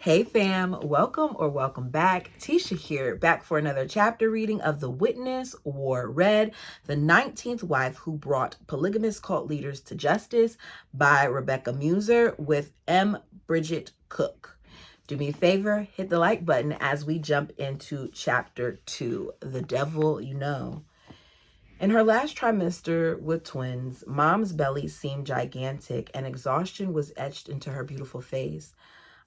Hey fam, welcome back. Tisha here, back for another chapter reading of The Witness Wore Red, the 19th Wife Who Brought Polygamous Cult Leaders to Justice by Rebecca Muser with M. Bridget Cook. Do me a favor, hit the like button as we jump into chapter 2, The Devil You Know. In her last trimester with twins, Mom's belly seemed gigantic and exhaustion was etched into her beautiful face.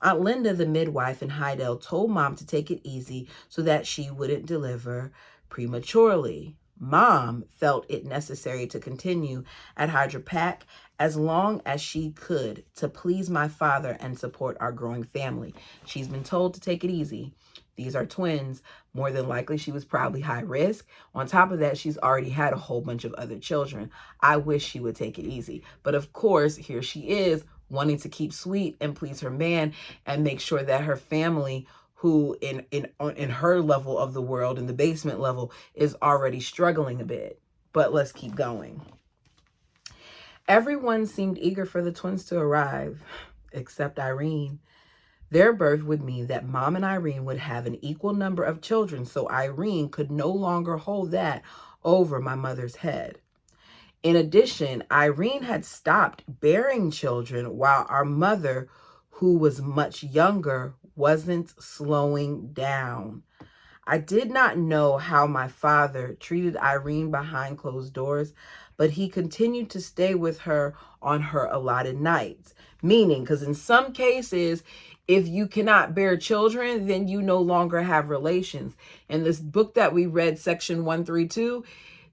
Aunt Linda, the midwife in Hydel, told Mom to take it easy so that she wouldn't deliver prematurely. Mom felt it necessary to continue at Hydropac as long as she could to please my father and support our growing family. She's been told to take it easy. These are twins. More than likely, she was probably high risk. On top of that, she's already had a whole bunch of other children. I wish she would take it easy. But of course, here she is, wanting to keep sweet and please her man and make sure that her family, who in her level of the world, in the basement level, is already struggling a bit. But let's keep going. Everyone seemed eager for the twins to arrive, except Irene. Their birth would mean that Mom and Irene would have an equal number of children, so Irene could no longer hold that over my mother's head. In addition, Irene had stopped bearing children while our mother, who was much younger, wasn't slowing down. I did not know how my father treated Irene behind closed doors, but he continued to stay with her on her allotted nights. Meaning, because in some cases, if you cannot bear children, then you no longer have relations. In this book that we read, section 132,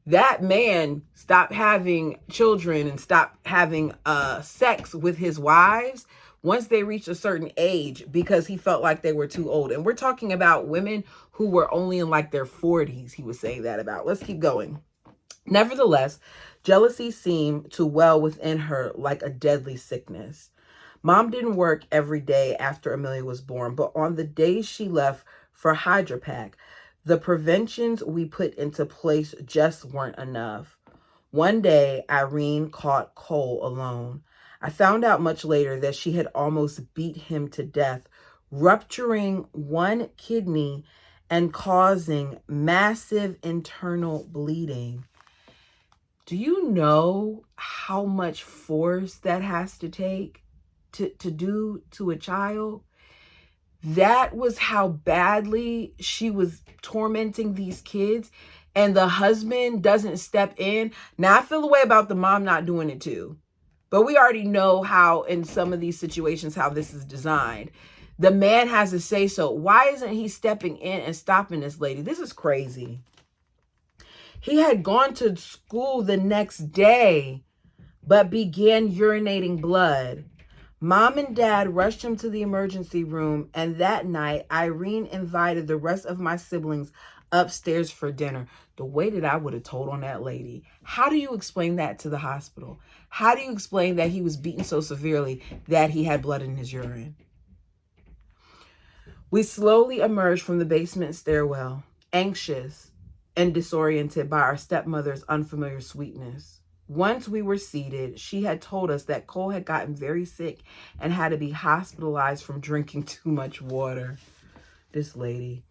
that man stopped having children and stopped having sex with his wives once they reached a certain age because he felt like they were too old. And we're talking about women who were only in like their 40s, he was saying that about. Let's keep going. Nevertheless, jealousy seemed to well within her like a deadly sickness. Mom didn't work every day after Amelia was born, but on the days she left for Hydropac, the preventions we put into place just weren't enough. One day, Irene caught Cole alone. I found out much later that she had almost beat him to death, rupturing one kidney and causing massive internal bleeding. Do you know how much force that has to take to do to a child? That was how badly she was tormenting these kids, and the husband doesn't step in. Now, I feel the way about the mom not doing it too, but we already know how in some of these situations how this is designed. The man has to say so. Why isn't he stepping in and stopping this lady? This is crazy. He had gone to school the next day, but began urinating blood. Mom and Dad rushed him to the emergency room, and that night, Irene invited the rest of my siblings upstairs for dinner. The way that I would have told on that lady. How do you explain that to the hospital? How do you explain that he was beaten so severely that he had blood in his urine? We slowly emerged from the basement stairwell, anxious and disoriented by our stepmother's unfamiliar sweetness. Once we were seated, she had told us that Cole had gotten very sick and had to be hospitalized from drinking too much water. This lady.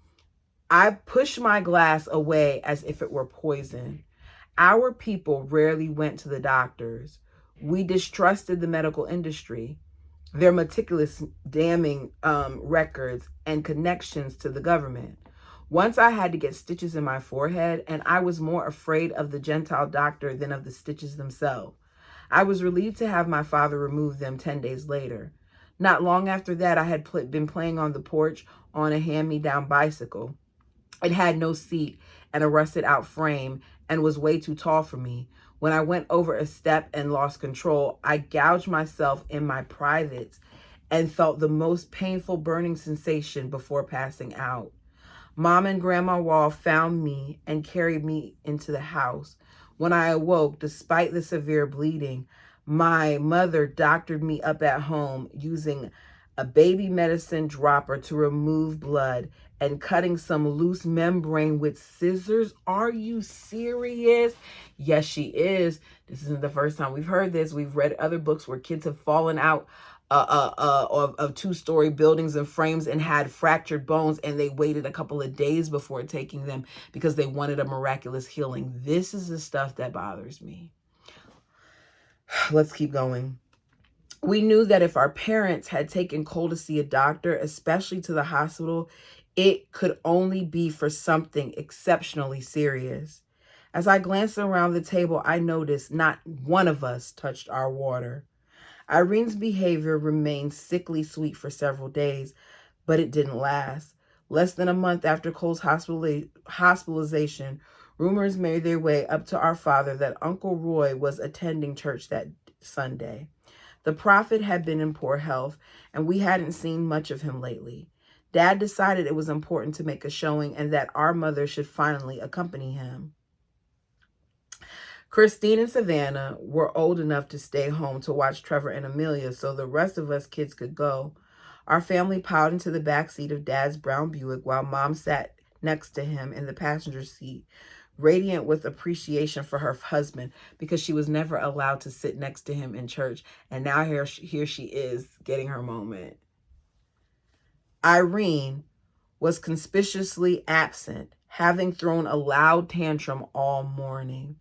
I pushed my glass away as if it were poison. Our people rarely went to the doctors. We distrusted the medical industry, their meticulous damning records and connections to the government. Once I had to get stitches in my forehead, and I was more afraid of the Gentile doctor than of the stitches themselves. I was relieved to have my father remove them 10 days later. Not long after that, I had been playing on the porch on a hand-me-down bicycle. It had no seat and a rusted-out frame and was way too tall for me. When I went over a step and lost control, I gouged myself in my privates and felt the most painful burning sensation before passing out. Mom and Grandma Wall found me and carried me into the house. When I awoke, despite the severe bleeding, my mother doctored me up at home using a baby medicine dropper to remove blood and cutting some loose membrane with scissors. Are you serious? Yes, she is. This isn't the first time we've heard this. We've read other books where kids have fallen out of two-story buildings and frames and had fractured bones, and they waited a couple of days before taking them because they wanted a miraculous healing. This is the stuff that bothers me. Let's keep going. We knew that if our parents had taken Cole to see a doctor, especially to the hospital, it could only be for something exceptionally serious. As I glanced around the table, I noticed not one of us touched our water. Irene's behavior remained sickly sweet for several days, but it didn't last. Less than a month after Cole's hospitalization, rumors made their way up to our father that Uncle Roy was attending church that Sunday. The prophet had been in poor health, and we hadn't seen much of him lately. Dad decided it was important to make a showing and that our mother should finally accompany him. Christine and Savannah were old enough to stay home to watch Trevor and Amelia, so the rest of us kids could go. Our family piled into the back seat of Dad's brown Buick while Mom sat next to him in the passenger seat, radiant with appreciation for her husband because she was never allowed to sit next to him in church, and now here she is getting her moment. Irene was conspicuously absent, having thrown a loud tantrum all morning.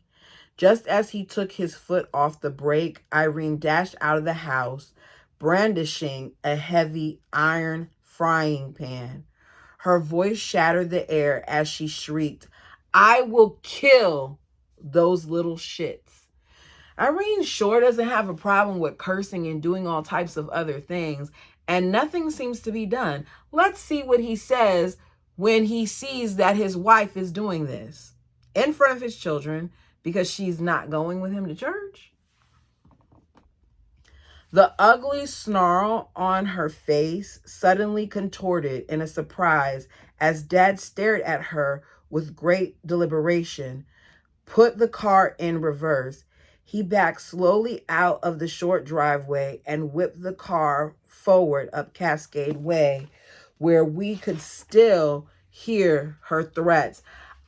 Just as he took his foot off the brake, Irene dashed out of the house, brandishing a heavy iron frying pan. Her voice shattered the air as she shrieked, "I will kill those little shits." Irene sure doesn't have a problem with cursing and doing all types of other things, and nothing seems to be done. Let's see what he says when he sees that his wife is doing this in front of his children, because she's not going with him to church. The ugly snarl on her face suddenly contorted in a surprise as Dad stared at her with great deliberation, put the car in reverse. He backed slowly out of the short driveway and whipped the car forward up Cascade Way, where we could still hear her threats.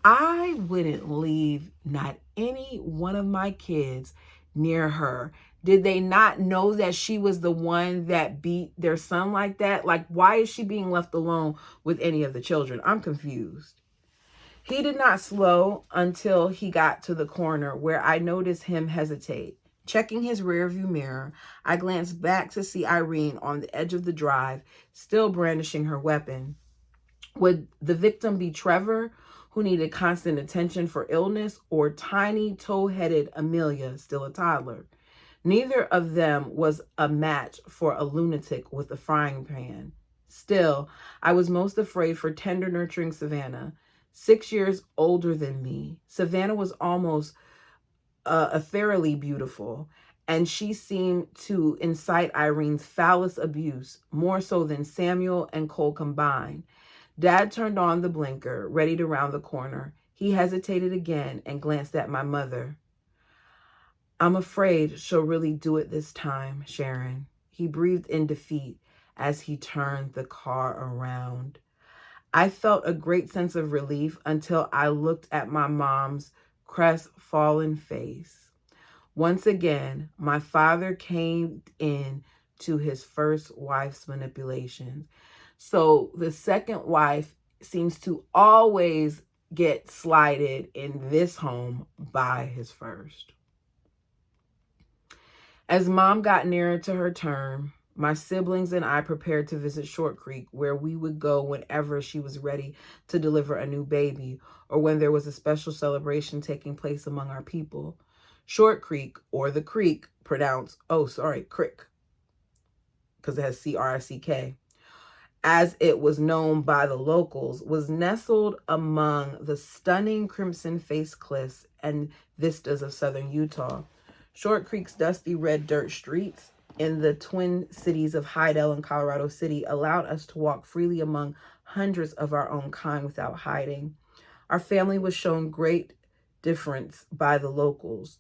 I wouldn't leave not any one of my kids near her. Did they not know that she was the one that beat their son like that? Like, why is she being left alone with any of the children? I'm confused. He did not slow until he got to the corner, where I noticed him hesitate. Checking his rearview mirror, I glanced back to see Irene on the edge of the drive, still brandishing her weapon. Would the victim be Trevor, who needed constant attention for illness, or tiny tow-headed Amelia, still a toddler? Neither of them was a match for a lunatic with a frying pan. Still, I was most afraid for tender, nurturing Savannah. 6 years older than me, Savannah was almost ethereally beautiful, and she seemed to incite Irene's foulest abuse, more so than Samuel and Cole combined. Dad turned on the blinker, ready to round the corner. He hesitated again and glanced at my mother. "I'm afraid she'll really do it this time, Sharon." He breathed in defeat as he turned the car around. I felt a great sense of relief until I looked at my mom's crestfallen face. Once again, my father came in to his first wife's manipulations. So the second wife seems to always get slighted in this home by his first. As Mom got nearer to her term, my siblings and I prepared to visit Short Creek, where we would go whenever she was ready to deliver a new baby or when there was a special celebration taking place among our people. Short Creek, or the Creek, pronounced, Crick, because it has C-R-I-C-K, as it was known by the locals, was nestled among the stunning Crimson Face cliffs and vistas of southern Utah. Short Creek's dusty red dirt streets in the twin cities of Hydel and Colorado City allowed us to walk freely among hundreds of our own kind without hiding. Our family was shown great deference by the locals.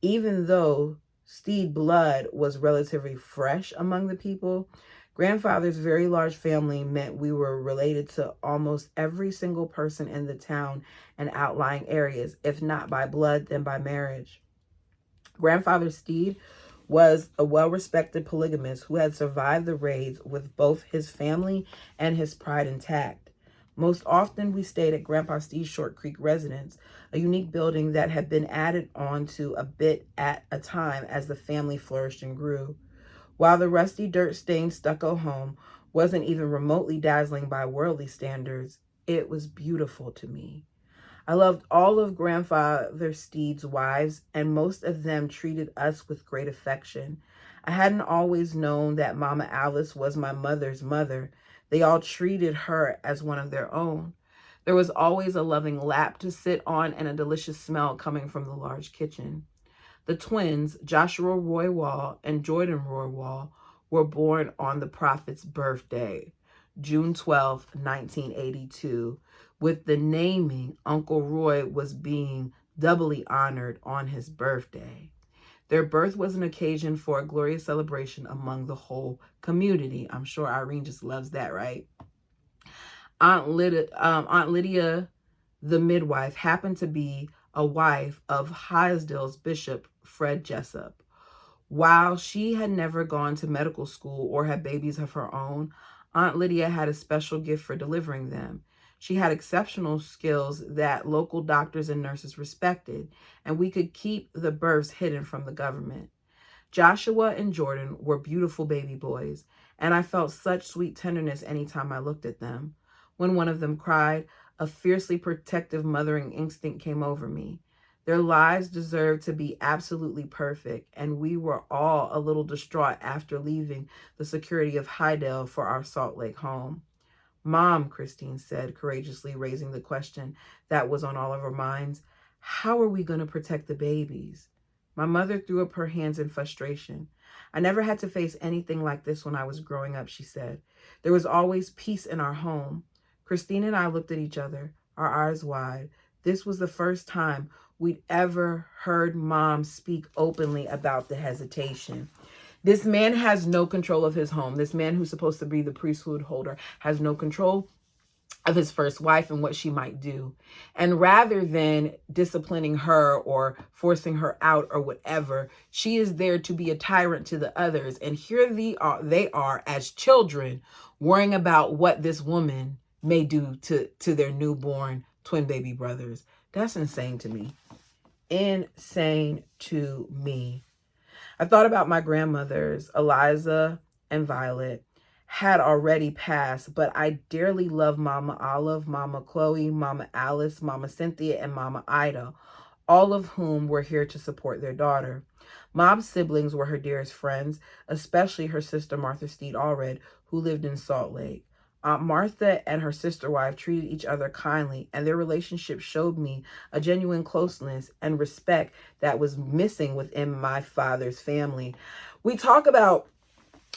Even though Steed blood was relatively fresh among the people, Grandfather's very large family meant we were related to almost every single person in the town and outlying areas, if not by blood, then by marriage. Grandfather Steed was a well-respected polygamist who had survived the raids with both his family and his pride intact. Most often, we stayed at Grandpa Steve's Short Creek residence, a unique building that had been added on to a bit at a time as the family flourished and grew. While the rusty, dirt-stained stucco home wasn't even remotely dazzling by worldly standards, it was beautiful to me. I loved all of Grandfather Steed's wives, and most of them treated us with great affection. I hadn't always known that Mama Alice was my mother's mother. They all treated her as one of their own. There was always a loving lap to sit on and a delicious smell coming from the large kitchen. The twins, Joshua Roy Wall and Jordan Roy Wall, were born on the prophet's birthday, June 12, 1982. With the naming, Uncle Roy was being doubly honored on his birthday. Their birth was an occasion for a glorious celebration among the whole community. I'm sure Irene just loves that, right? Aunt Lydia, the midwife, happened to be a wife of Hyattsville's Bishop Fred Jessup. While she had never gone to medical school or had babies of her own, Aunt Lydia had a special gift for delivering them. She had exceptional skills that local doctors and nurses respected, and we could keep the births hidden from the government. Joshua and Jordan were beautiful baby boys, and I felt such sweet tenderness anytime I looked at them. When one of them cried, a fiercely protective mothering instinct came over me. Their lives deserved to be absolutely perfect, and we were all a little distraught after leaving the security of Hydale for our Salt Lake home. Mom, Christine said, courageously raising the question that was on all of our minds, how are we going to protect the babies? My mother threw up her hands in frustration. I never had to face anything like this when I was growing up, she said. There was always peace in our home. Christine and I looked at each other, our eyes wide. This was the first time we'd ever heard Mom speak openly about the hesitation. This man has no control of his home. This man who's supposed to be the priesthood holder has no control of his first wife and what she might do. And rather than disciplining her or forcing her out or whatever, she is there to be a tyrant to the others. And here they are as children worrying about what this woman may do to their newborn twin baby brothers. That's insane to me. Insane to me. I thought about my grandmothers, Eliza and Violet, had already passed, but I dearly love Mama Olive, Mama Chloe, Mama Alice, Mama Cynthia, and Mama Ida, all of whom were here to support their daughter. Mom's siblings were her dearest friends, especially her sister Martha Steed Allred, who lived in Salt Lake. Aunt Martha and her sister wife treated each other kindly, and their relationship showed me a genuine closeness and respect that was missing within my father's family. We talk about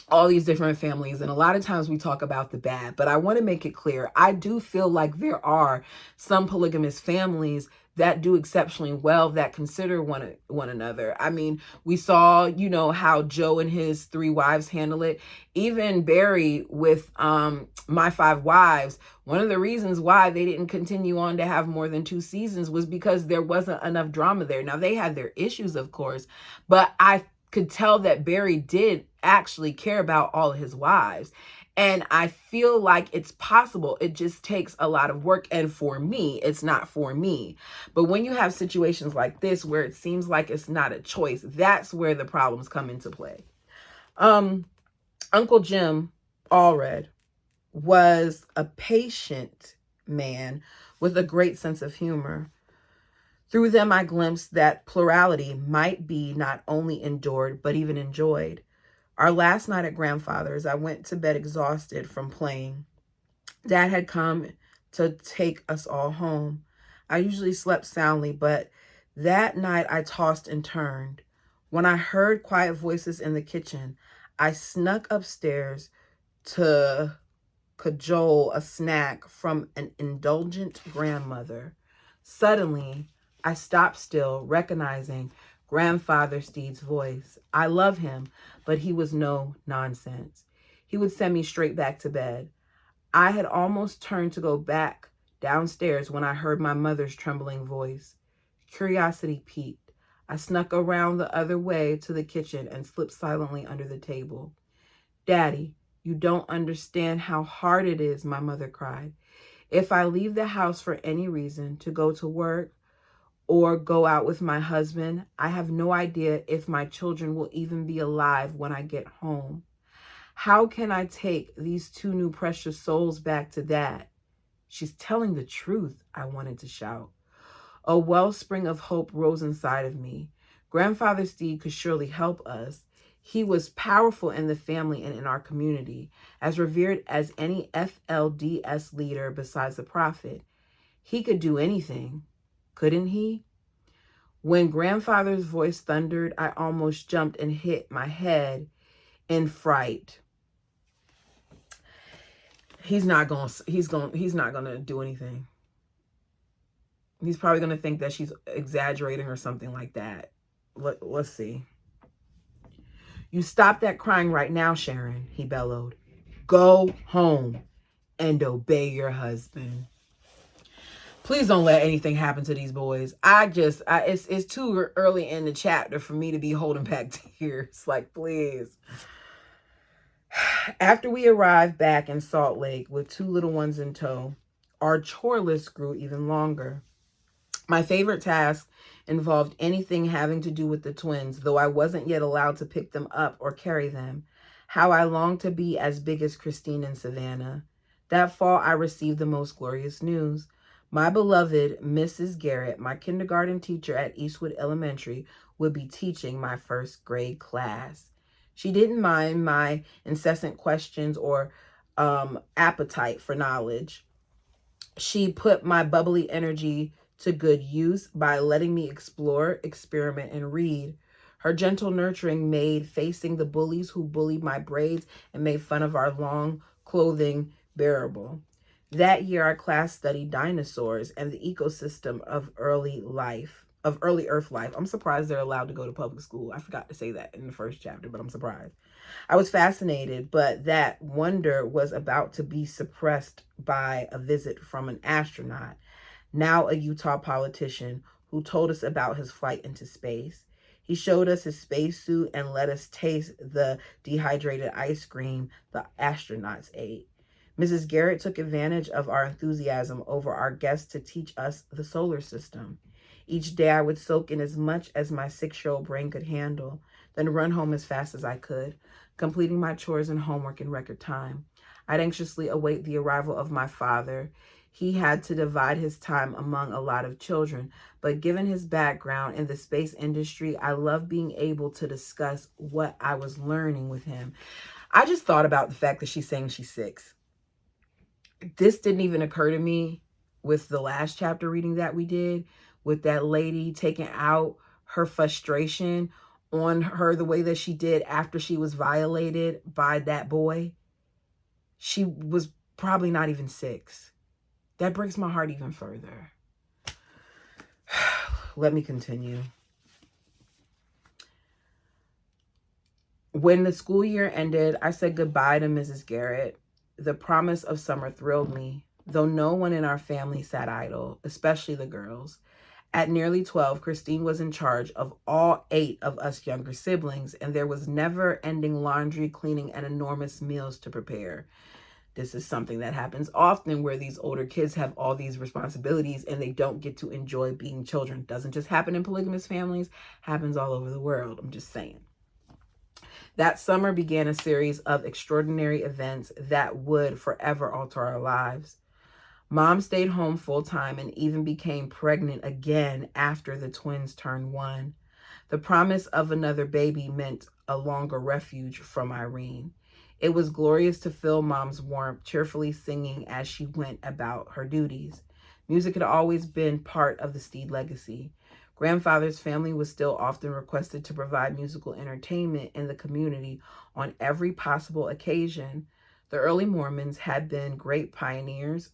all these different families, and a lot of times we talk about the bad, but I want to make it clear, I do feel like there are some polygamous families that do exceptionally well, that consider one another. I mean, we saw, how Joe and his 3 wives handle it. Even Barry with My 5 Wives, one of the reasons why they didn't continue on to have more than 2 seasons was because there wasn't enough drama there. Now, they had their issues, of course, but I could tell that Barry did actually care about all of his wives. And I feel like it's possible. It just takes a lot of work. And for me, it's not for me. But when you have situations like this, where it seems like it's not a choice, that's where the problems come into play. Uncle Jim Allred was a patient man with a great sense of humor. Through them, I glimpsed that plurality might be not only endured, but even enjoyed. Our last night at Grandfather's, I went to bed exhausted from playing. Dad had come to take us all home. I usually slept soundly, but that night I tossed and turned. When I heard quiet voices in the kitchen, I snuck upstairs to cajole a snack from an indulgent grandmother. Suddenly, I stopped still, recognizing Grandfather Steed's voice. I love him, but he was no nonsense. He would send me straight back to bed. I had almost turned to go back downstairs when I heard my mother's trembling voice. Curiosity piqued. I snuck around the other way to the kitchen and slipped silently under the table. Daddy, you don't understand how hard it is, my mother cried. If I leave the house for any reason to go to work or go out with my husband, I have no idea if my children will even be alive when I get home. How can I take these two new precious souls back to Dad? She's telling the truth, I wanted to shout. A wellspring of hope rose inside of me. Grandfather Steve could surely help us. He was powerful in the family and in our community, as revered as any FLDS leader besides the prophet. He could do anything, couldn't he? When grandfather's voice thundered, I almost jumped and hit my head in fright. He's not going to do anything. He's probably going to think that she's exaggerating or something like that. Let's see. You stop that crying right now, Sharon, he bellowed. Go home and obey your husband. Please don't let anything happen to these boys. It's too early in the chapter for me to be holding back tears. Like, please. After we arrived back in Salt Lake with two little ones in tow, our chore list grew even longer. My favorite task involved anything having to do with the twins, though I wasn't yet allowed to pick them up or carry them. How I longed to be as big as Christine and Savannah. That fall, I received the most glorious news. My beloved Mrs. Garrett, my kindergarten teacher at Eastwood Elementary, would be teaching my first grade class. She didn't mind my incessant questions or appetite for knowledge. She put my bubbly energy to good use by letting me explore, experiment, and read. Her gentle nurturing made facing the bullies who bullied my braids and made fun of our long clothing bearable. That year, our class studied dinosaurs and the ecosystem of early Earth life. I'm surprised they're allowed to go to public school. I forgot to say that in the first chapter, but I'm surprised. I was fascinated, but that wonder was about to be suppressed by a visit from an astronaut, now a Utah politician, who told us about his flight into space. He showed us his spacesuit and let us taste the dehydrated ice cream the astronauts ate. Mrs. Garrett took advantage of our enthusiasm over our guests to teach us the solar system. Each day I would soak in as much as my 6-year-old brain could handle, then run home as fast as I could, completing my chores and homework in record time. I'd anxiously await the arrival of my father. He had to divide his time among a lot of children, but given his background in the space industry, I love being able to discuss what I was learning with him. I just thought about the fact that she's saying she's 6. This didn't even occur to me with the last chapter reading that we did, with that lady taking out her frustration on her the way that she did after she was violated by that boy. She was probably not even 6. That breaks my heart even further. Let me continue. When the school year ended, I said goodbye to Mrs. Garrett. The promise of summer thrilled me, though no one in our family sat idle, especially the girls. At nearly 12, Christine was in charge of all 8 of us younger siblings, and there was never-ending laundry, cleaning, and enormous meals to prepare. This is something that happens often where these older kids have all these responsibilities and they don't get to enjoy being children. Doesn't just happen in polygamous families, happens all over the world. I'm just saying. That summer began a series of extraordinary events that would forever alter our lives. Mom stayed home full-time and even became pregnant again after the twins turned 1. The promise of another baby meant a longer refuge from Irene. It was glorious to feel Mom's warmth, cheerfully singing as she went about her duties. Music had always been part of the Steed legacy. Grandfather's family was still often requested to provide musical entertainment in the community on every possible occasion. The early Mormons had been great purveyors,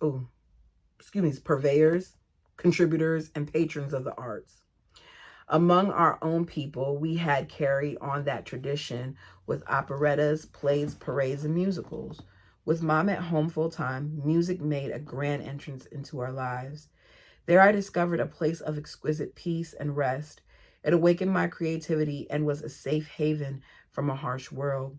contributors, and patrons of the arts. Among our own people, we had carried on that tradition with operettas, plays, parades, and musicals. With Mom at home full-time, music made a grand entrance into our lives. There I discovered a place of exquisite peace and rest. It awakened my creativity and was a safe haven from a harsh world.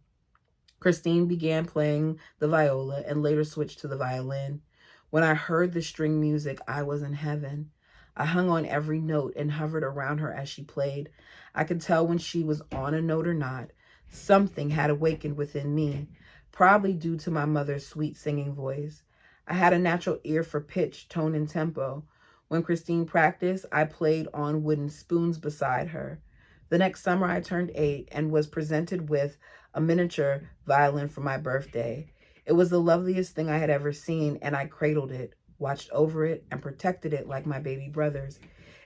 Christine began playing the viola and later switched to the violin. When I heard the string music, I was in heaven. I hung on every note and hovered around her as she played. I could tell when she was on a note or not. Something had awakened within me, probably due to my mother's sweet singing voice. I had a natural ear for pitch, tone, and tempo. When Christine practiced, I played on wooden spoons beside her. The next summer, I turned 8 and was presented with a miniature violin for my birthday. It was the loveliest thing I had ever seen, and I cradled it, watched over it, and protected it like my baby brothers.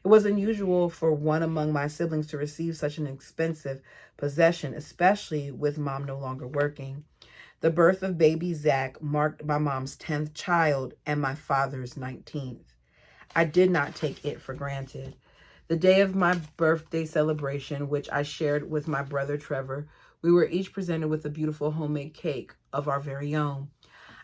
It was unusual for one among my siblings to receive such an expensive possession, especially with mom no longer working. The birth of baby Zach marked my mom's 10th child and my father's 19th. I did not take it for granted. The day of my birthday celebration, which I shared with my brother Trevor, we were each presented with a beautiful homemade cake of our very own.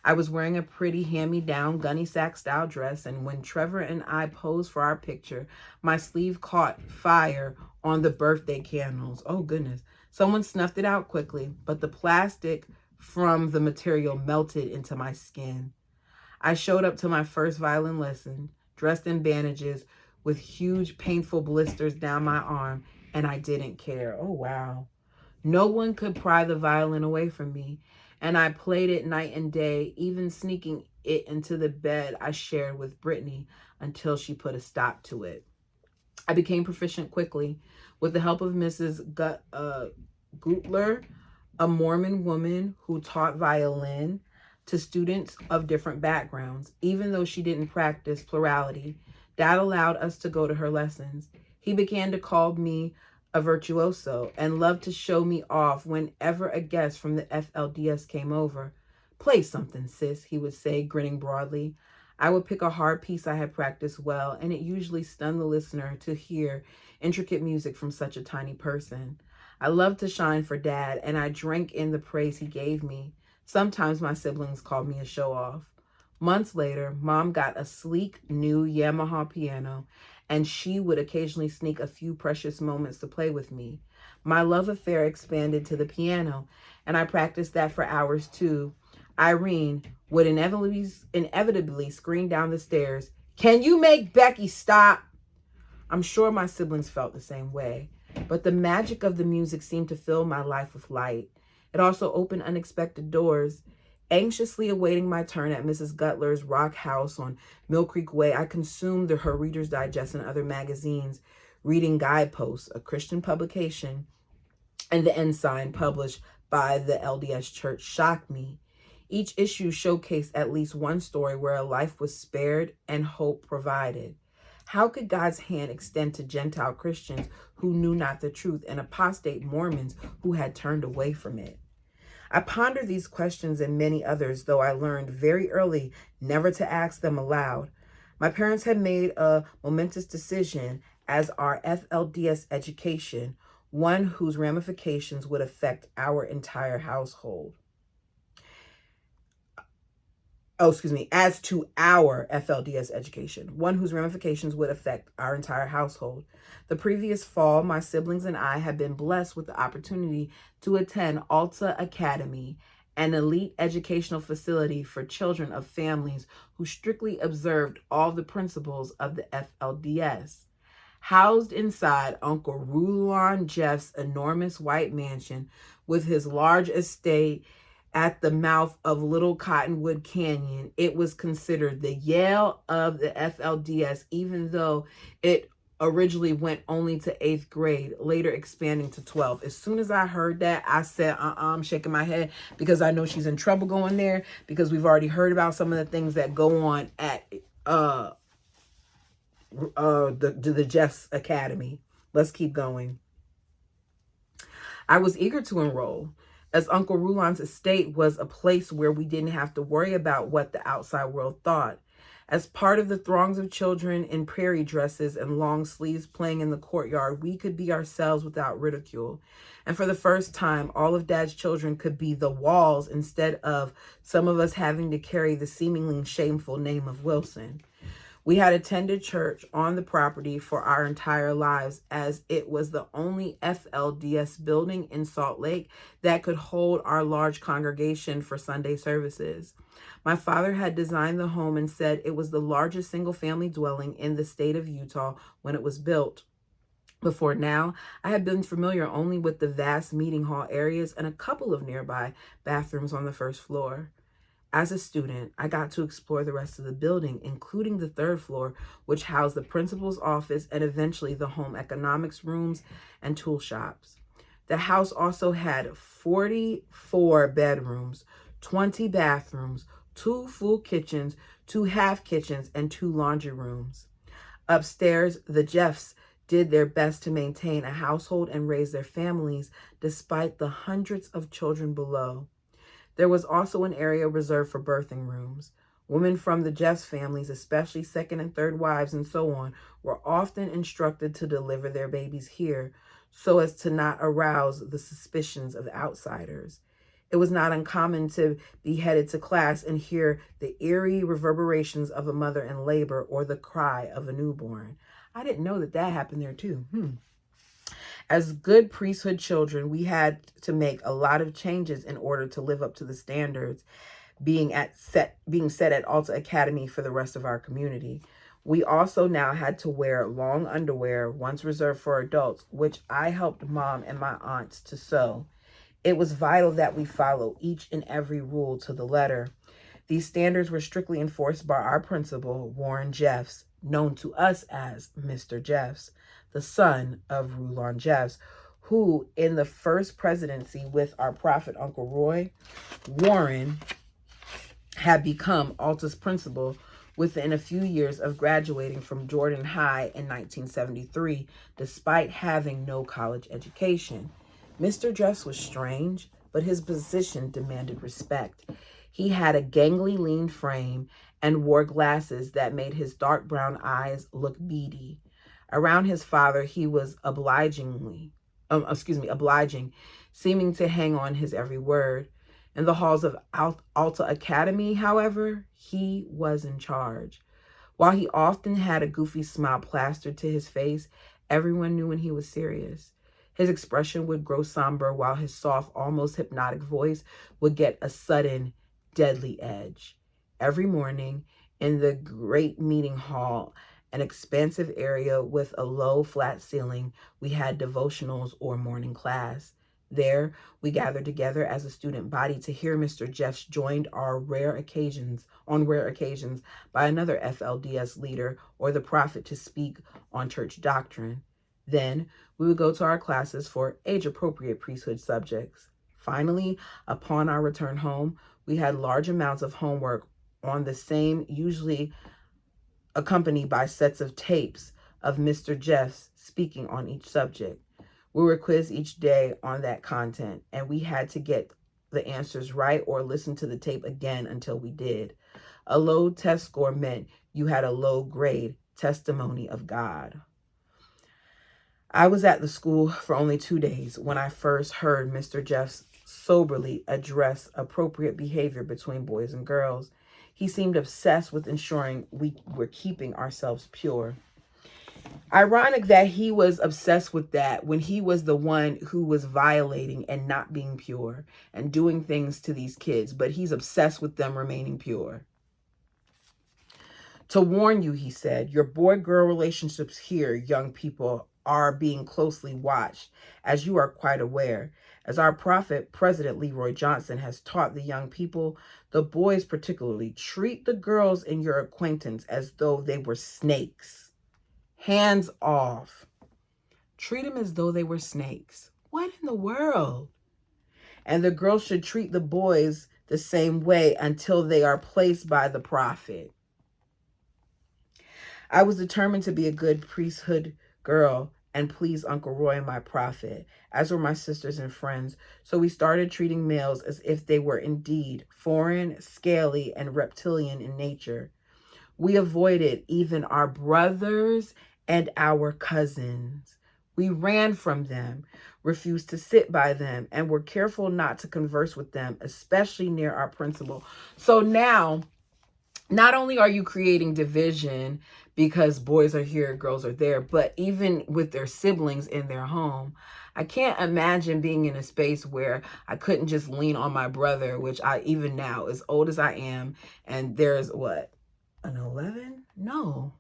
I was wearing a pretty hand-me-down gunny sack style dress, and when Trevor and I posed for our picture, my sleeve caught fire on the birthday candles. Oh goodness. Someone snuffed it out quickly, but the plastic from the material melted into my skin. I showed up to my first violin lesson, dressed in bandages with huge painful blisters down my arm, and I didn't care. Oh wow. No one could pry the violin away from me, and I played it night and day, even sneaking it into the bed I shared with Brittany until she put a stop to it. I became proficient quickly with the help of Mrs. Gutler, a Mormon woman who taught violin to students of different backgrounds. Even though she didn't practice plurality, Dad allowed us to go to her lessons. He began to call me a virtuoso and loved to show me off whenever a guest from the FLDS came over. "Play something, sis," he would say, grinning broadly. I would pick a hard piece I had practiced well, and it usually stunned the listener to hear intricate music from such a tiny person. I loved to shine for Dad, and I drank in the praise he gave me. Sometimes my siblings called me a show-off. Months later, Mom got a sleek new Yamaha piano, and she would occasionally sneak a few precious moments to play with me. My love affair expanded to the piano, and I practiced that for hours too. Irene would inevitably scream down the stairs, "Can you make Becky stop?" I'm sure my siblings felt the same way, but the magic of the music seemed to fill my life with light. It also opened unexpected doors. Anxiously awaiting my turn at Mrs. Gutler's Rock House on Mill Creek Way, I consumed her Reader's Digest and other magazines, reading Guideposts, a Christian publication, and The Ensign, published by the LDS Church, shocked me. Each issue showcased at least one story where a life was spared and hope provided. How could God's hand extend to Gentile Christians who knew not the truth and apostate Mormons who had turned away from it? I pondered these questions and many others, though I learned very early never to ask them aloud. My parents had made a momentous decision as our FLDS education, one whose ramifications would affect our entire household. As to our FLDS education, one whose ramifications would affect our entire household. The previous fall, my siblings and I had been blessed with the opportunity to attend Alta Academy, an elite educational facility for children of families who strictly observed all the principles of the FLDS. Housed inside Uncle Rulon Jeff's enormous white mansion with his large estate at the mouth of Little Cottonwood Canyon, it was considered the Yale of the FLDS, even though it originally went only to 8th grade, later expanding to 12th. As soon as I heard that, I said, I'm shaking my head, because I know she's in trouble going there, because we've already heard about some of the things that go on at the Jeff's Academy. Let's keep going. I was eager to enroll, as Uncle Rulon's estate was a place where we didn't have to worry about what the outside world thought. As part of the throngs of children in prairie dresses and long sleeves playing in the courtyard, we could be ourselves without ridicule. And for the first time, all of Dad's children could be the Walls instead of some of us having to carry the seemingly shameful name of Wilson. We had attended church on the property for our entire lives, as it was the only FLDS building in Salt Lake that could hold our large congregation for Sunday services. My father had designed the home and said it was the largest single-family dwelling in the state of Utah when it was built. Before now, I had been familiar only with the vast meeting hall areas and a couple of nearby bathrooms on the first floor. As a student, I got to explore the rest of the building, including the third floor, which housed the principal's office and eventually the home economics rooms and tool shops. The house also had 44 bedrooms, 20 bathrooms, 2 full kitchens, 2 half kitchens, and 2 laundry rooms. Upstairs, the Jeffs did their best to maintain a household and raise their families despite the hundreds of children below. There was also an area reserved for birthing rooms. Women from the Jeffs families, especially second and third wives and so on, were often instructed to deliver their babies here so as to not arouse the suspicions of outsiders. It was not uncommon to be headed to class and hear the eerie reverberations of a mother in labor or the cry of a newborn. I didn't know that happened there too. As good priesthood children, we had to make a lot of changes in order to live up to the standards being set at Alta Academy for the rest of our community. We also now had to wear long underwear, once reserved for adults, which I helped Mom and my aunts to sew. It was vital that we follow each and every rule to the letter. These standards were strictly enforced by our principal, Warren Jeffs, known to us as Mr. Jeffs, the son of Rulon Jeffs, who in the first presidency with our prophet Uncle Roy, Warren had become Alta's principal within a few years of graduating from Jordan High in 1973, despite having no college education. Mr. Jeffs was strange, but his position demanded respect. He had a gangly, lean frame and wore glasses that made his dark brown eyes look beady. Around his father, he was obliging, seeming to hang on his every word. In the halls of Alta Academy, however, he was in charge. While he often had a goofy smile plastered to his face, everyone knew when he was serious. His expression would grow somber while his soft, almost hypnotic voice would get a sudden, deadly edge. Every morning in the great meeting hall, an expansive area with a low, flat ceiling, we had devotionals or morning class. There, we gathered together as a student body to hear Mr. Jeffs joined on rare occasions by another FLDS leader or the prophet to speak on church doctrine. Then, we would go to our classes for age-appropriate priesthood subjects. Finally, upon our return home, we had large amounts of homework on the same, usually accompanied by sets of tapes of Mr. Jeffs speaking on each subject. We were quizzed each day on that content, and we had to get the answers right or listen to the tape again until we did. A low test score meant you had a low grade. Testimony of God. I was at the school for only 2 days when I first heard Mr. Jeffs soberly address appropriate behavior between boys and girls. He seemed obsessed with ensuring we were keeping ourselves pure. Ironic that he was obsessed with that when he was the one who was violating and not being pure and doing things to these kids, but he's obsessed with them remaining pure. To warn you, he said, your boy-girl relationships here, young people, are being closely watched, as you are quite aware. As our prophet, President Leroy Johnson, has taught the young people, the boys particularly, treat the girls in your acquaintance as though they were snakes. Hands off. Treat them as though they were snakes. What in the world? And the girls should treat the boys the same way until they are placed by the prophet. I was determined to be a good priesthood girl and please Uncle Roy and my prophet, as were my sisters and friends. So we started treating males as if they were indeed foreign, scaly, and reptilian in nature. We avoided even our brothers and our cousins. We ran from them, refused to sit by them, and were careful not to converse with them, especially near our principal. So now not only are you creating division because boys are here, girls are there, but even with their siblings in their home, I can't imagine being in a space where I couldn't just lean on my brother, which I, even now, as old as I am, and there's what, an 11? No,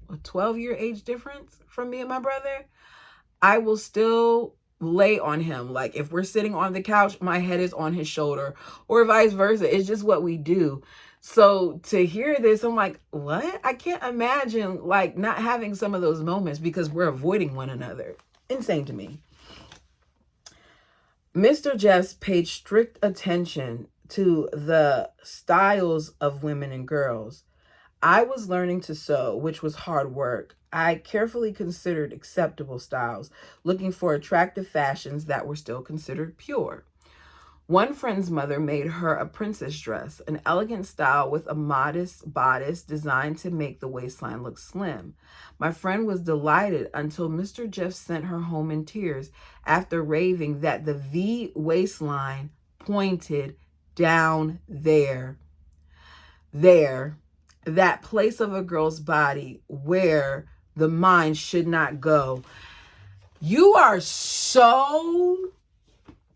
a 12-year age difference from me and my brother. I will still lay on him. Like if we're sitting on the couch, my head is on his shoulder, or vice versa. It's just what we do. So to hear this, I'm like, what? I can't imagine like not having some of those moments because we're avoiding one another. Insane to me. Mr. Jeffs paid strict attention to the styles of women and girls. I was learning to sew, which was hard work. I carefully considered acceptable styles, looking for attractive fashions that were still considered pure. One friend's mother made her a princess dress, an elegant style with a modest bodice designed to make the waistline look slim. My friend was delighted until Mr. Jeff sent her home in tears after raving that the V waistline pointed down there. That place of a girl's body where the mind should not go. You are so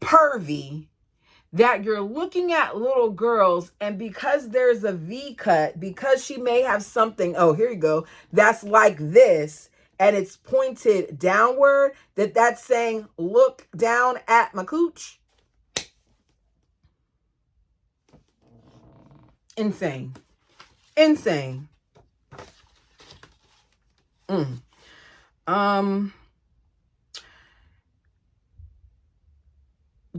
pervy that you're looking at little girls, and because there's a V cut, because she may have something, oh, here you go, that's like this, and it's pointed downward, that's saying, look down at my cooch. Insane. Insane.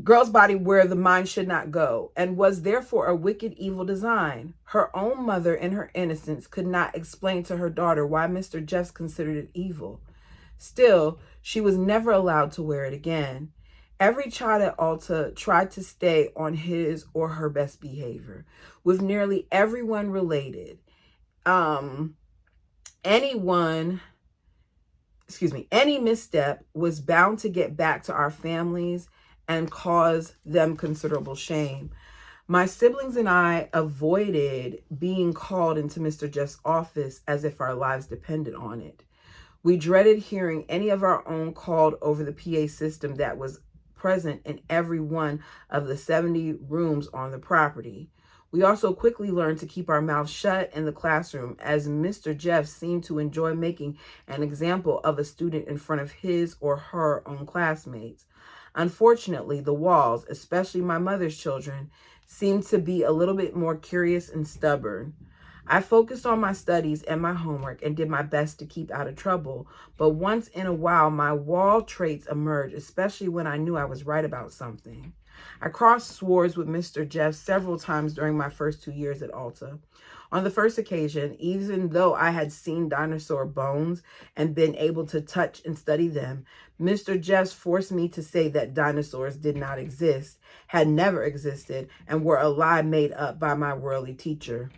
Girl's body where the mind should not go, and was therefore a wicked, evil design. Her own mother, in her innocence, could not explain to her daughter why Mr. Jeffs considered it evil. Still, she was never allowed to wear it again. Every child at Alta tried to stay on his or her best behavior, with nearly everyone related. Any misstep was bound to get back to our families and cause them considerable shame. My siblings and I avoided being called into Mr. Jeff's office as if our lives depended on it. We dreaded hearing any of our own called over the PA system that was present in every one of the 70 rooms on the property. We also quickly learned to keep our mouths shut in the classroom, as Mr. Jeff seemed to enjoy making an example of a student in front of his or her own classmates. Unfortunately, the walls, especially my mother's children, seemed to be a little bit more curious and stubborn. I focused on my studies and my homework and did my best to keep out of trouble, but once in a while, my wall traits emerged, especially when I knew I was right about something. I crossed swords with Mr. Jeff several times during my first 2 years at Alta. On the first occasion, even though I had seen dinosaur bones and been able to touch and study them, Mr. Jeffs forced me to say that dinosaurs did not exist, had never existed, and were a lie made up by my worldly teacher.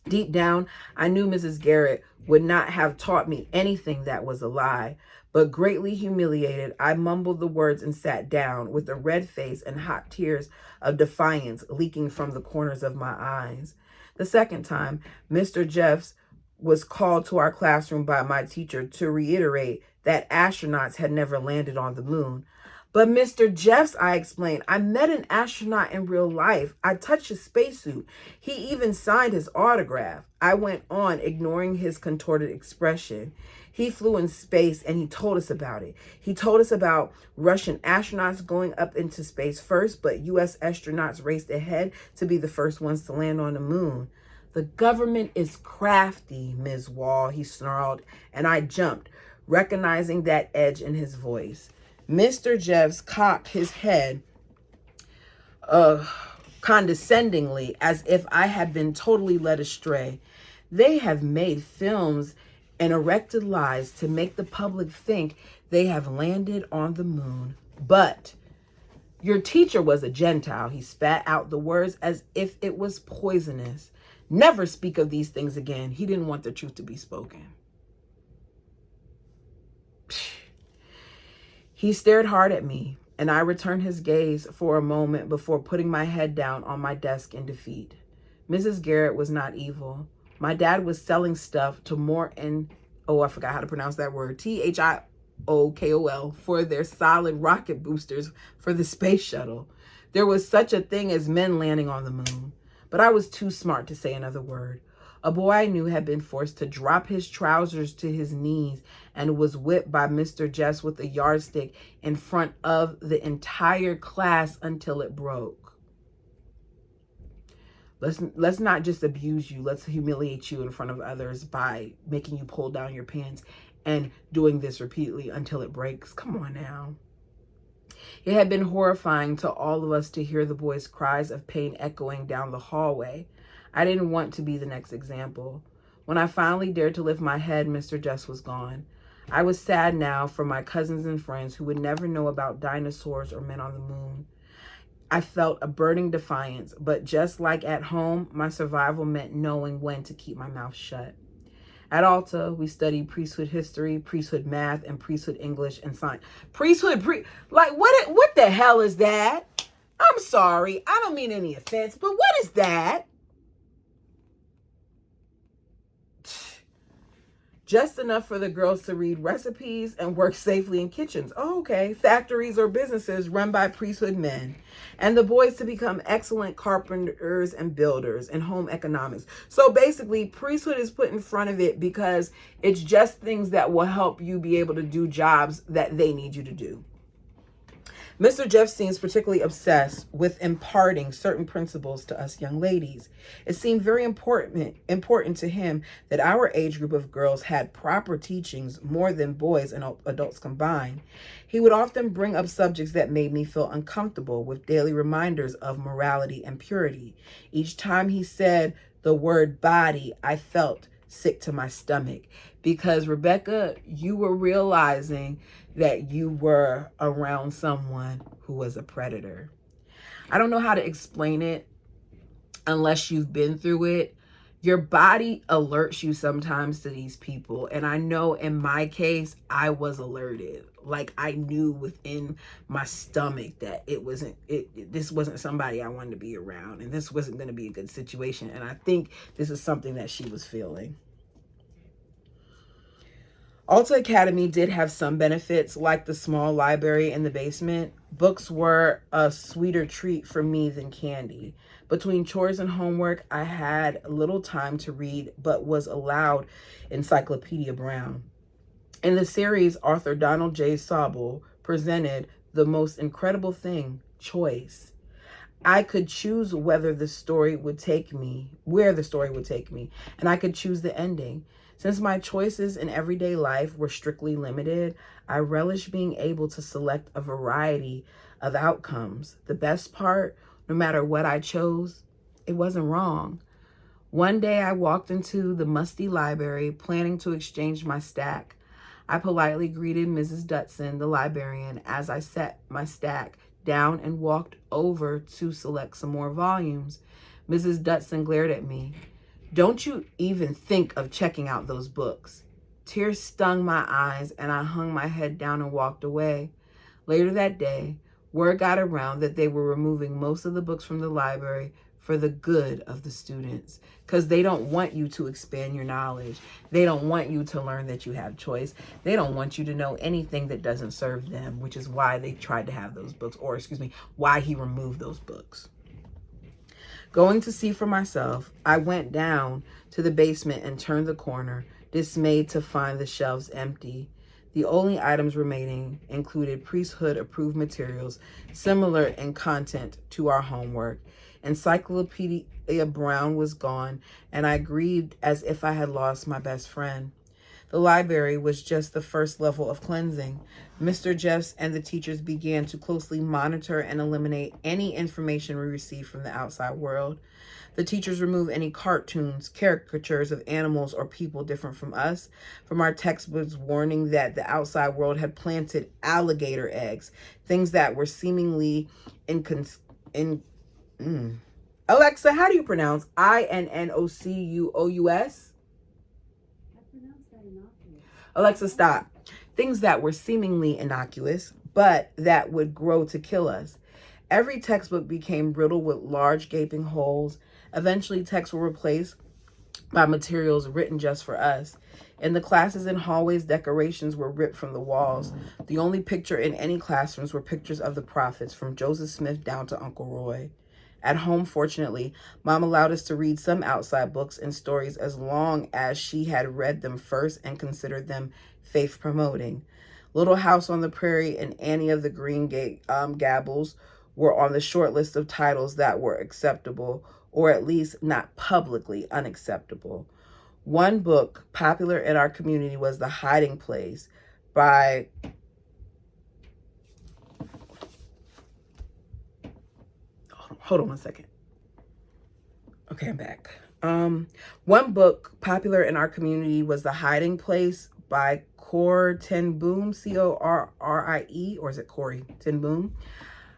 Deep down, I knew Mrs. Garrett would not have taught me anything that was a lie, but greatly humiliated, I mumbled the words and sat down with a red face and hot tears of defiance leaking from the corners of my eyes. The second time, Mr. Jeffs was called to our classroom by my teacher to reiterate that astronauts had never landed on the moon. But Mr. Jeffs, I explained, I met an astronaut in real life. I touched his spacesuit. He even signed his autograph. I went on, ignoring his contorted expression. He flew in space and he told us about it. He told us about Russian astronauts going up into space first, but U.S. astronauts raced ahead to be the first ones to land on the moon. The government is crafty, Ms. Wall, he snarled, and I jumped, recognizing that edge in his voice. Mr. Jeffs cocked his head condescendingly, as if I had been totally led astray. They have made films and erected lies to make the public think they have landed on the moon. But your teacher was a Gentile. He spat out the words as if it was poisonous. Never speak of these things again. He didn't want the truth to be spoken. He stared hard at me, and I returned his gaze for a moment before putting my head down on my desk in defeat. Mrs. Garrett was not evil. My dad was selling stuff to Morton, I forgot how to pronounce that word, THIOKOL, for their solid rocket boosters for the space shuttle. There was such a thing as men landing on the moon, but I was too smart to say another word. A boy I knew had been forced to drop his trousers to his knees and was whipped by Mr. Jess with a yardstick in front of the entire class until it broke. Let's not just abuse you. Let's humiliate you in front of others by making you pull down your pants and doing this repeatedly until it breaks. Come on now. It had been horrifying to all of us to hear the boy's cries of pain echoing down the hallway. I didn't want to be the next example. When I finally dared to lift my head, Mr. Jess was gone. I was sad now for my cousins and friends who would never know about dinosaurs or men on the moon. I felt a burning defiance, but just like at home, my survival meant knowing when to keep my mouth shut. At Alta, we studied priesthood history, priesthood math, and priesthood English and science. What the hell is that? I'm sorry, I don't mean any offense, but what is that? Just enough for the girls to read recipes and work safely in kitchens. Oh, okay. Factories or businesses run by priesthood men. And the boys to become excellent carpenters and builders in home economics. So basically, priesthood is put in front of it because it's just things that will help you be able to do jobs that they need you to do. Mr. Jeff seems particularly obsessed with imparting certain principles to us young ladies. It seemed very important to him that our age group of girls had proper teachings more than boys and adults combined. He would often bring up subjects that made me feel uncomfortable with daily reminders of morality and purity. Each time he said the word body, I felt sick to my stomach because, Rebecca, you were realizing that you were around someone who was a predator. I don't know how to explain it unless you've been through it. Your body alerts you sometimes to these people. And I know in my case, I was alerted. Like I knew within my stomach that this wasn't somebody I wanted to be around. And this wasn't going to be a good situation. And I think this is something that she was feeling. Alta Academy did have some benefits, like the small library in the basement. Books were a sweeter treat for me than candy. Between chores and homework, I had little time to read, but was allowed Encyclopedia Brown. In the series, author Donald J. Sobel presented the most incredible thing, choice. I could choose where the story would take me, and I could choose the ending. Since my choices in everyday life were strictly limited, I relished being able to select a variety of outcomes. The best part, no matter what I chose, it wasn't wrong. One day I walked into the musty library, planning to exchange my stack. I politely greeted Mrs. Dutson, the librarian, as I set my stack down and walked over to select some more volumes. Mrs. Dutson glared at me. Don't you even think of checking out those books. Tears stung my eyes and I hung my head down and walked away. Later that day, word got around that they were removing most of the books from the library for the good of the students because they don't want you to expand your knowledge. They don't want you to learn that you have choice. They don't want you to know anything that doesn't serve them, which is why they tried to have those books, why he removed those books. Going to see for myself, I went down to the basement and turned the corner, dismayed to find the shelves empty. The only items remaining included priesthood-approved materials similar in content to our homework. Encyclopedia Brown was gone, and I grieved as if I had lost my best friend. The library was just the first level of cleansing. Mr. Jeffs and the teachers began to closely monitor and eliminate any information we received from the outside world. The teachers removed any cartoons, caricatures of animals or people different from us, from our textbooks warning that the outside world had planted alligator eggs, things that were seemingly Alexa, how do you pronounce INNOCUOUS? Alexa, stop. Things that were seemingly innocuous, but that would grow to kill us. Every textbook became riddled with large gaping holes, Eventually, texts were replaced by materials written just for us. In the classes and hallways, decorations were ripped from the walls. The only picture in any classrooms were pictures of the prophets, from Joseph Smith down to Uncle Roy. At home, fortunately, Mom allowed us to read some outside books and stories as long as she had read them first and considered them faith-promoting. Little House on the Prairie and Annie of the Green Gables were on the short list of titles that were acceptable, or at least not publicly unacceptable. One book popular in our community was The Hiding Place by hold on one second. Okay, I'm back. One book popular in our community was The Hiding Place by Corrie ten Boom, Corrie, or is it Corrie ten Boom,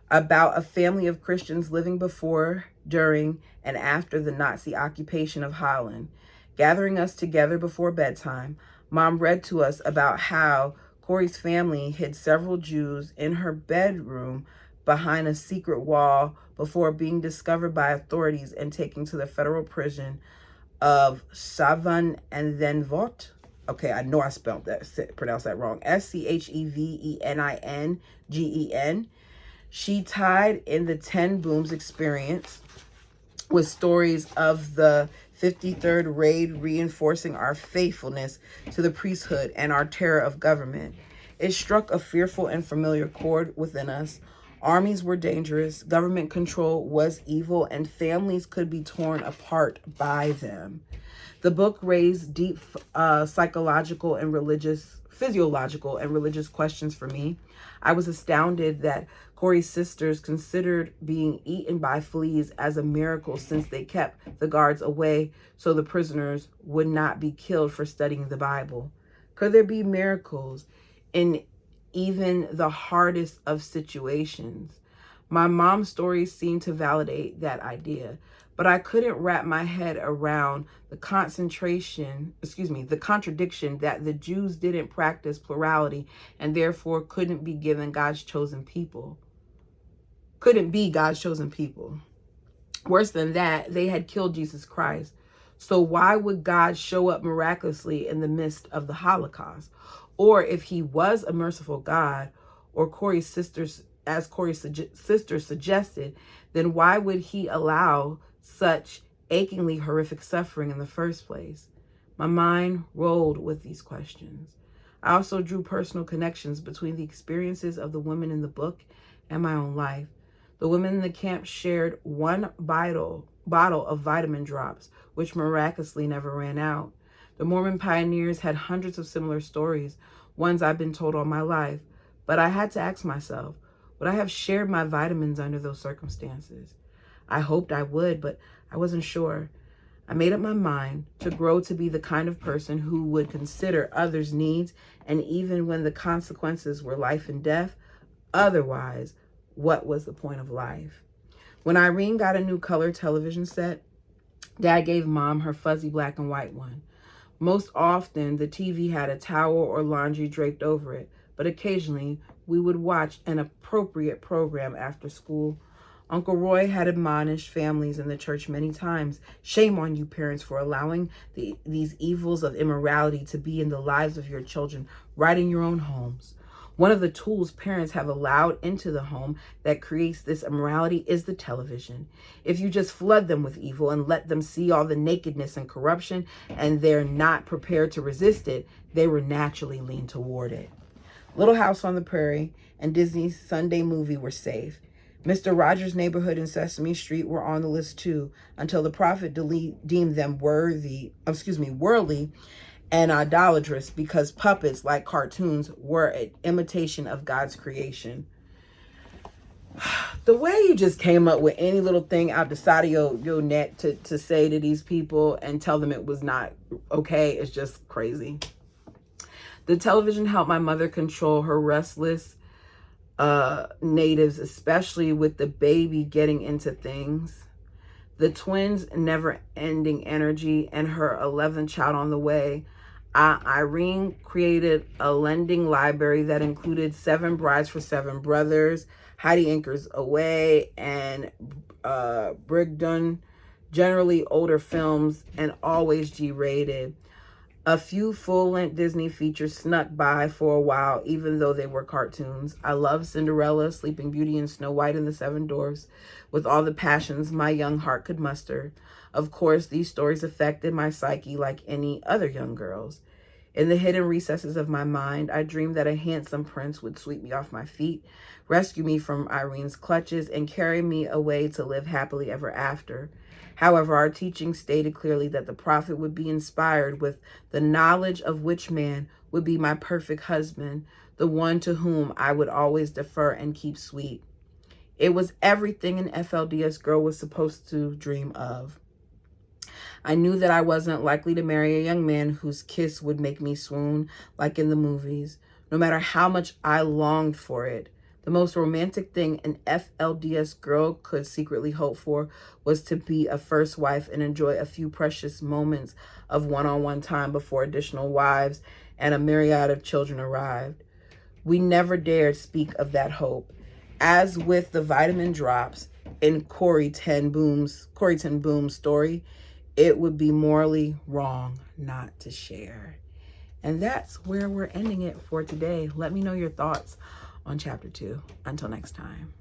about a family of Christians living before, during, and after the Nazi occupation of Holland. Gathering us together before bedtime, Mom read to us about how Corrie's family hid several Jews in her bedroom behind a secret wall before being discovered by authorities and taken to the federal prison of Scheveningen and then Vought. Okay, I know I pronounced that wrong. Scheveningen. She tied in the ten Booms experience with stories of the 53rd raid, reinforcing our faithfulness to the priesthood and our terror of government. It struck a fearful and familiar chord within us. Armies were dangerous, government control was evil, and families could be torn apart by them. The book raised deep physiological and religious questions for me. I was astounded that Corrie's sisters considered being eaten by fleas as a miracle, since they kept the guards away so the prisoners would not be killed for studying the Bible. Could there be miracles in even the hardest of situations? My mom's stories seemed to validate that idea, but I couldn't wrap my head around the contradiction that the Jews didn't practice plurality and therefore couldn't be God's chosen people. Worse than that, they had killed Jesus Christ. So why would God show up miraculously in the midst of the Holocaust? Or if he was a merciful God, or Corrie's sisters suggested, then why would he allow such achingly horrific suffering in the first place? My mind rolled with these questions. I also drew personal connections between the experiences of the women in the book and my own life. The women in the camp shared one bottle of vitamin drops, which miraculously never ran out. The Mormon pioneers had hundreds of similar stories, ones I've been told all my life. But I had to ask myself, would I have shared my vitamins under those circumstances? I hoped I would, but I wasn't sure. I made up my mind to grow to be the kind of person who would consider others' needs, and even when the consequences were life and death. Otherwise, what was the point of life? When Irene got a new color television set, Dad gave Mom her fuzzy black and white one. Most often, the TV had a towel or laundry draped over it, but occasionally we would watch an appropriate program after school. Uncle Roy had admonished families in the church many times. Shame on you, parents, for allowing these evils of immorality to be in the lives of your children, right in your own homes. One of the tools parents have allowed into the home that creates this immorality is the television. If you just flood them with evil and let them see all the nakedness and corruption, and they're not prepared to resist it, they will naturally lean toward it. Little House on the Prairie and Disney's Sunday Movie were safe. Mr. Rogers' Neighborhood and Sesame Street were on the list too, until the prophet deemed them worldly and idolatrous, because puppets, like cartoons, were an imitation of God's creation. The way you just came up with any little thing out the side of your neck to say to these people and tell them it was not okay is just crazy. The television helped my mother control her restless natives, especially with the baby getting into things, the twins' never-ending energy, and her 11th child on the way. Irene created a lending library that included 7 Brides for 7 Brothers, Heidi Anchors Away, and Brigden generally older films, and always G-rated. A few full-length Disney features snuck by for a while, even though they were cartoons. I loved Cinderella, Sleeping Beauty, and Snow White and the Seven Dwarfs with all the passions my young heart could muster. Of course, these stories affected my psyche like any other young girl's. In the hidden recesses of my mind, I dreamed that a handsome prince would sweep me off my feet, rescue me from Irene's clutches, and carry me away to live happily ever after. However, our teaching stated clearly that the prophet would be inspired with the knowledge of which man would be my perfect husband, the one to whom I would always defer and keep sweet. It was everything an FLDS girl was supposed to dream of. I knew that I wasn't likely to marry a young man whose kiss would make me swoon like in the movies, no matter how much I longed for it. The most romantic thing an FLDS girl could secretly hope for was to be a first wife and enjoy a few precious moments of one-on-one time before additional wives and a myriad of children arrived. We never dared speak of that hope. As with the vitamin drops in Corrie ten Boom's story, it would be morally wrong not to share. And that's where we're ending it for today. Let me know your thoughts on chapter 2. Until next time.